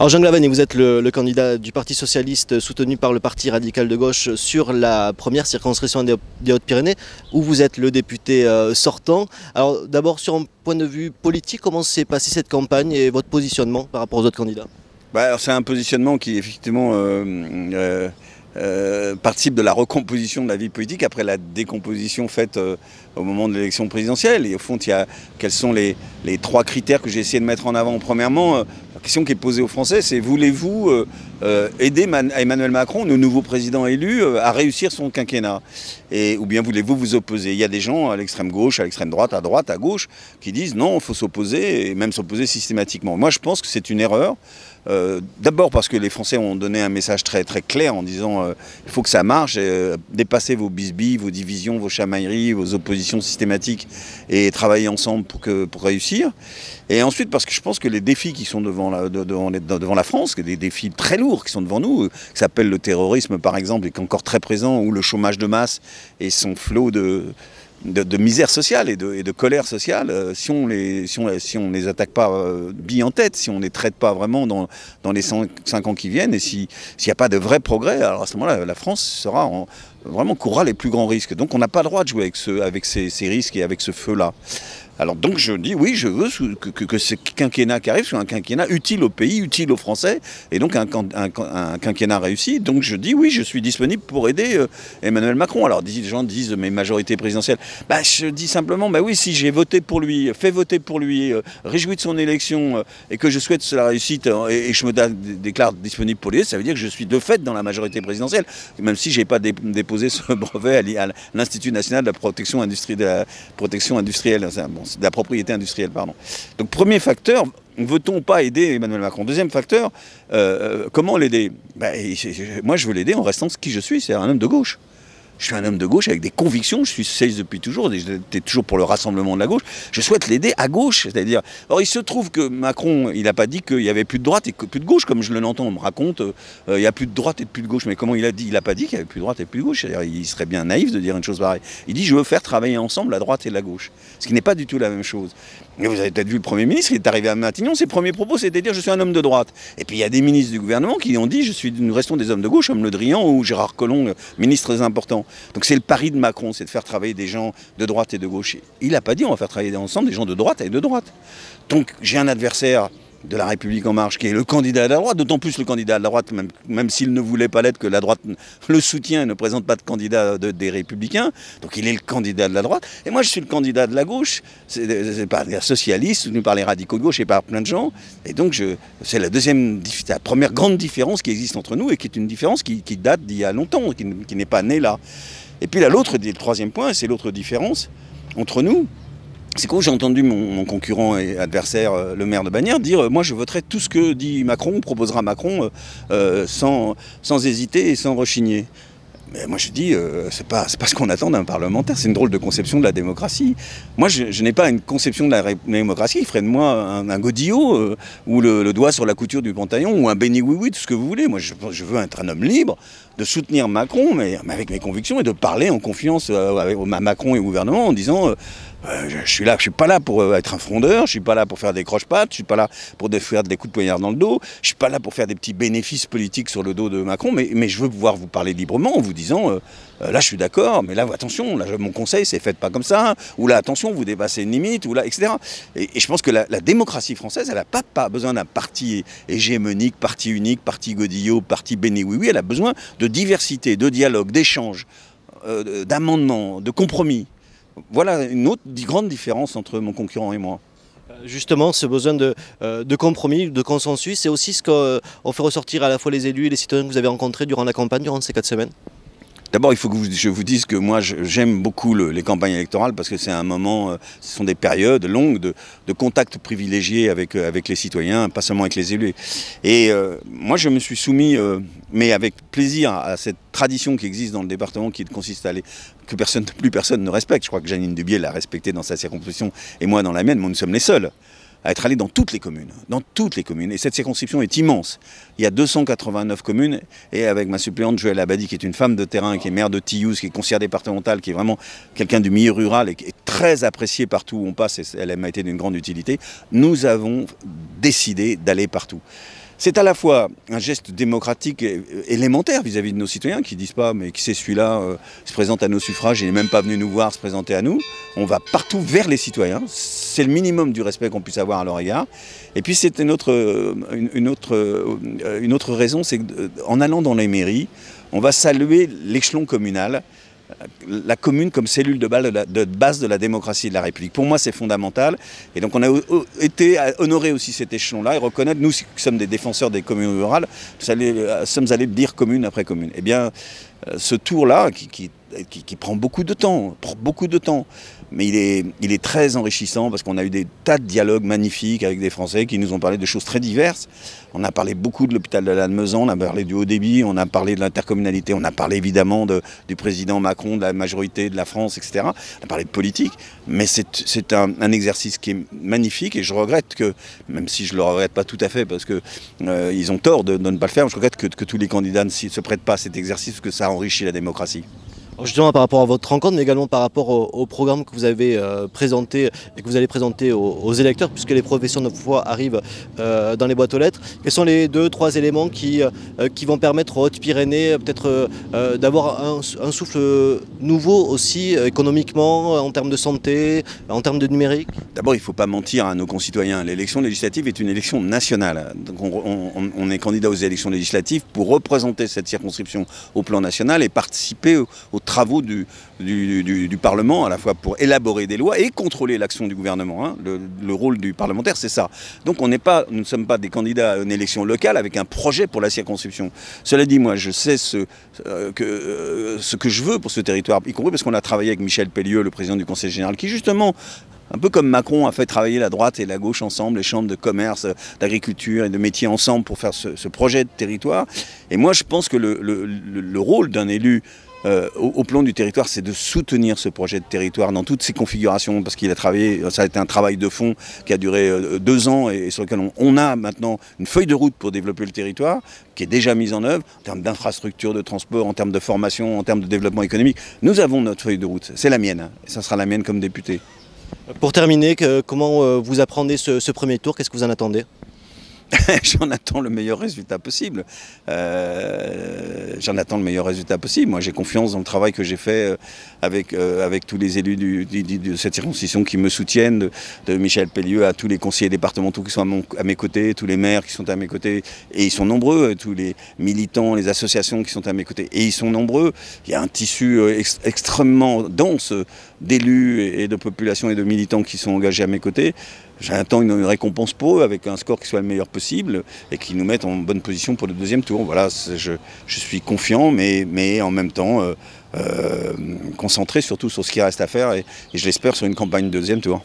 Alors Jean Glavany, vous êtes le candidat du Parti Socialiste soutenu par le Parti Radical de Gauche sur la première circonscription des Hautes-Pyrénées, où vous êtes le député sortant. Alors d'abord, sur un point de vue politique, comment s'est passée cette campagne et votre positionnement par rapport aux autres candidats? C'est un positionnement qui effectivement participe de la recomposition de la vie politique après la décomposition faite au moment de l'élection présidentielle. Et au fond, quels sont les trois critères que j'ai essayé de mettre en avant? Premièrement, la question qui est posée aux Français, c'est voulez-vous aider Emmanuel Macron, le nouveau président élu, à réussir son quinquennat, ou bien voulez-vous vous opposer? Il y a des gens à l'extrême gauche, à l'extrême droite, à gauche, qui disent non, il faut s'opposer, et même s'opposer systématiquement. Moi, je pense que c'est une erreur. D'abord parce que les Français ont donné un message très clair en disant il faut que ça marche, dépassez vos bisbilles, vos divisions, vos chamailleries, vos oppositions systématiques et travailler ensemble pour réussir. Et ensuite parce que je pense que les défis qui sont devant la France, des défis très lourds qui sont devant nous, qui s'appellent le terrorisme par exemple et qui est encore très présent, ou le chômage de masse et son flot de misère sociale et de colère sociale, si on les attaque pas billes en tête, si on ne les traite pas vraiment dans les 5 ans qui viennent, et s'il n'y a pas de vrai progrès, alors à ce moment-là, la France vraiment courra les plus grands risques. Donc on n'a pas le droit de jouer avec ces risques et avec ce feu-là. Alors donc je dis oui, je veux que ce quinquennat qui arrive soit un quinquennat utile au pays, utile aux Français, et donc un quinquennat réussi. Donc je dis oui, je suis disponible pour aider Emmanuel Macron. Alors les gens disent mais majorité présidentielle. Je dis simplement oui, si j'ai voté pour lui, fait voter pour lui, réjoui de son élection et que je souhaite la réussite et je me déclare disponible pour lui, ça veut dire que je suis de fait dans la majorité présidentielle, même si j'ai pas déposé ce brevet à l'Institut national de la protection industrielle, de la propriété industrielle, pardon. Donc premier facteur, veut-on pas aider Emmanuel Macron? Deuxième facteur, comment l'aider? Moi je veux l'aider en restant qui je suis, c'est un homme de gauche. Je suis un homme de gauche avec des convictions, je suis socialiste depuis toujours, j'étais toujours pour le rassemblement de la gauche. Je souhaite l'aider à gauche, c'est-à-dire... Or il se trouve que Macron, il n'a pas dit qu'il n'y avait plus de droite et plus de gauche, comme je l'entends, on me raconte, il n'y a plus de droite et plus de gauche. Mais comment il a dit? Il n'a pas dit qu'il n'y avait plus de droite et plus de gauche, c'est-à-dire il serait bien naïf de dire une chose pareille. Il dit je veux faire travailler ensemble la droite et la gauche, ce qui n'est pas du tout la même chose. Et vous avez peut-être vu le Premier ministre, il est arrivé à Matignon, ses premiers propos c'était de dire je suis un homme de droite. Et puis il y a des ministres du gouvernement qui ont dit nous restons des hommes de gauche, comme Le Drian ou Gérard Collomb, ministres très importants. Donc c'est le pari de Macron, c'est de faire travailler des gens de droite et de gauche. Il n'a pas dit on va faire travailler ensemble des gens de droite et de droite. Donc j'ai un adversaire de la République En Marche qui est le candidat de la droite, d'autant plus le candidat de la droite, même s'il ne voulait pas l'être, que la droite le soutient et ne présente pas de candidat des Républicains. Donc il est le candidat de la droite. Et moi je suis le candidat de la gauche, c'est par les socialistes, soutenu par les radicaux de gauche et par plein de gens. Et donc c'est la première grande différence qui existe entre nous et qui est une différence qui date d'il y a longtemps, qui n'est pas née là. Et puis là, le troisième point, c'est l'autre différence entre nous, c'est quand j'ai entendu mon concurrent et adversaire, le maire de Bagnères, dire moi je voterai tout ce que dit Macron, proposera Macron, sans hésiter et sans rechigner. Mais moi je dis, c'est pas ce qu'on attend d'un parlementaire, c'est une drôle de conception de la démocratie. Moi je n'ai pas une conception de la démocratie qui ferait de moi un godillot, ou le doigt sur la couture du pantalon, ou un béni oui-oui, tout ce que vous voulez. Moi je veux être un homme libre, de soutenir Macron, mais avec mes convictions, et de parler en confiance à Macron et au gouvernement en disant je suis pas là pour être un frondeur, je suis pas là pour faire des croche-pattes, je suis pas là pour faire des coups de poignard dans le dos, je suis pas là pour faire des petits bénéfices politiques sur le dos de Macron, mais je veux pouvoir vous parler librement en vous disant là je suis d'accord, mais là attention, là, mon conseil c'est faites pas comme ça, ou là attention vous dépassez une limite, ou là etc. Et je pense que la démocratie française, elle n'a pas besoin d'un parti hégémonique, parti unique, parti godillot, parti béni oui-oui, elle a besoin de diversité, de dialogue, d'échange, d'amendements, de compromis. Voilà une autre grande différence entre mon concurrent et moi. Justement, ce besoin de compromis, de consensus, c'est aussi ce qu'on fait ressortir à la fois les élus et les citoyens que vous avez rencontrés durant la campagne, durant ces 4 semaines. D'abord, il faut que je vous dise que moi, j'aime beaucoup les campagnes électorales parce que c'est un moment, ce sont des périodes longues de contact privilégié avec les citoyens, pas seulement avec les élus. Et moi, je me suis soumis, mais avec plaisir, à cette tradition qui existe dans le département qui consiste à aller, que plus personne ne respecte. Je crois que Jeannine Dubié l'a respecté dans sa circonscription et moi dans la mienne, mais nous sommes les seuls à être allés dans toutes les communes. Et cette circonscription est immense. Il y a 289 communes, et avec ma suppléante Joëlle Abadi, qui est une femme de terrain, qui est maire de Tillous, qui est conseillère départementale, qui est vraiment quelqu'un du milieu rural et qui est très appréciée partout où on passe, et elle m'a été d'une grande utilité, nous avons décidé d'aller partout. C'est à la fois un geste démocratique élémentaire vis-à-vis de nos citoyens qui disent pas mais qui c'est celui-là, se présente à nos suffrages, il n'est même pas venu nous voir se présenter à nous. On va partout vers les citoyens, c'est le minimum du respect qu'on puisse avoir à leur égard. Et puis c'est une autre raison, c'est qu'en allant dans les mairies, on va saluer l'échelon communal, la commune comme cellule de base de la démocratie et de la République. Pour moi, c'est fondamental. Et donc, on a été à honorer aussi cet échelon-là et reconnaître, nous qui sommes des défenseurs des communes rurales, nous sommes allés dire commune après commune. Eh bien, ce tour-là, qui prend beaucoup de temps, mais il est très enrichissant parce qu'on a eu des tas de dialogues magnifiques avec des Français qui nous ont parlé de choses très diverses. On a parlé beaucoup de l'hôpital de Lannemezan, on a parlé du haut débit, on a parlé de l'intercommunalité, on a parlé évidemment du président Macron, de la majorité de la France, etc. On a parlé de politique, mais c'est un exercice qui est magnifique et je regrette que, même si je ne le regrette pas tout à fait parce qu'ils ont tort de ne pas le faire, je regrette que tous les candidats ne se prêtent pas à cet exercice parce que ça enrichit la démocratie. Alors justement par rapport à votre rencontre, mais également par rapport au programme que vous avez présenté et que vous allez présenter aux électeurs, puisque les professions de foi arrivent dans les boîtes aux lettres, quels sont les 2-3 éléments qui vont permettre aux Hautes-Pyrénées peut-être d'avoir un souffle nouveau aussi économiquement, en termes de santé, en termes de numérique? D'abord, il ne faut pas mentir à nos concitoyens. L'élection législative est une élection nationale. Donc on est candidat aux élections législatives pour représenter cette circonscription au plan national et participer aux travaux du Parlement, à la fois pour élaborer des lois et contrôler l'action du gouvernement. Hein. Le rôle du parlementaire, c'est ça. Donc nous ne sommes pas des candidats à une élection locale avec un projet pour la circonscription. Cela dit, moi, je sais ce que je veux pour ce territoire, y compris parce qu'on a travaillé avec Michel Pellieu, le président du Conseil général, qui justement, un peu comme Macron a fait travailler la droite et la gauche ensemble, les chambres de commerce, d'agriculture et de métiers ensemble pour faire ce projet de territoire. Et moi, je pense que le rôle d'un élu au plan du territoire, c'est de soutenir ce projet de territoire dans toutes ses configurations, parce qu'il a travaillé, ça a été un travail de fond qui a duré 2 ans et sur lequel on a maintenant une feuille de route pour développer le territoire, qui est déjà mise en œuvre, en termes d'infrastructures, de transport, en termes de formation, en termes de développement économique. Nous avons notre feuille de route, c'est la mienne, et ça sera la mienne comme député. Pour terminer, comment vous apprenez ce premier tour? Qu'est-ce que vous en attendez? J'en attends le meilleur résultat possible. Moi, j'ai confiance dans le travail que j'ai fait avec tous les élus de cette circonscription qui me soutiennent, de Michel Pellieu à tous les conseillers départementaux qui sont à mes côtés, tous les maires qui sont à mes côtés, et ils sont nombreux, tous les militants, les associations qui sont à mes côtés, et ils sont nombreux. Il y a un tissu extrêmement dense d'élus et de populations et de militants qui sont engagés à mes côtés. J'attends une récompense pour eux avec un score qui soit le meilleur possible et qui nous mette en bonne position pour le 2e tour. Voilà, je suis confiant, mais en même temps concentré surtout sur ce qui reste à faire et je l'espère sur une campagne de 2e tour.